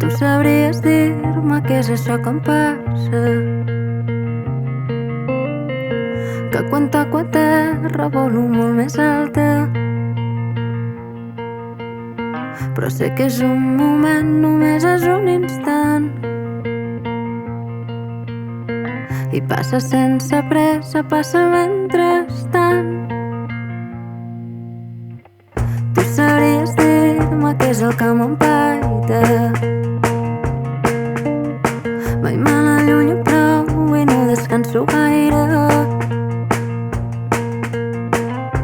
Tu sabries dir-me què és això que em passa? Que quan toco a terra volo molt més alta. Però sé que és un moment, només és un instant. I passa sense pressa, passa mentrestant. Tu sabries dir-me què és el que m'empaita. Mai me n'allunyo prou i no descanso gaire.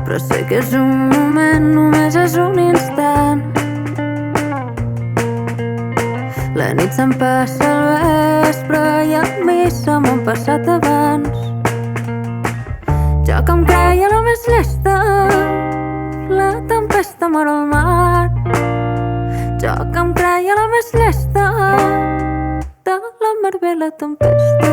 Però sé que és un moment, només és un instant. La nit se'm passa al vespre i a mi se m'han passat abans. Jo que em creia la més llesta, la tempesta mor al mar. Jo que em creia la més llesta, de la mar ve la tempesta.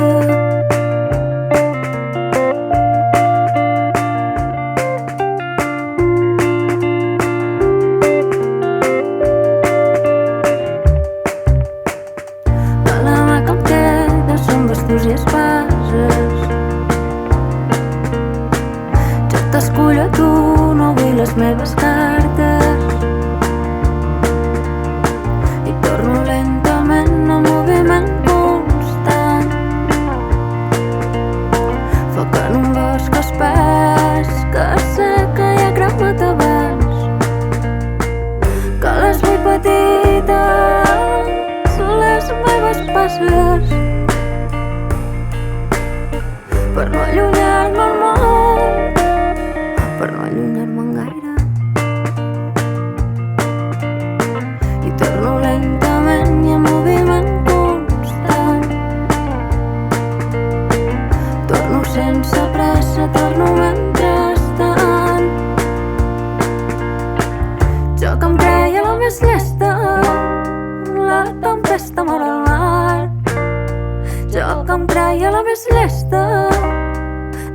I espases. Jo t'escullo a tu, no vull les meves cartes. I torno lentament a moviment constant. Foc en un bosc espès que sé que hi ha cremat abans. Que les vull petites, les meves passes. Per no allunyar-me al món, per no allunyar-me'n gaire. I torno lentament i en moviment constant. Torno sense pressa, torno mentrestant. Jo que em creia la més llesta, la tempesta mor al mar. Jo que em creia la més llesta,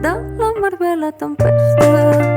de la mar ve la tempesta.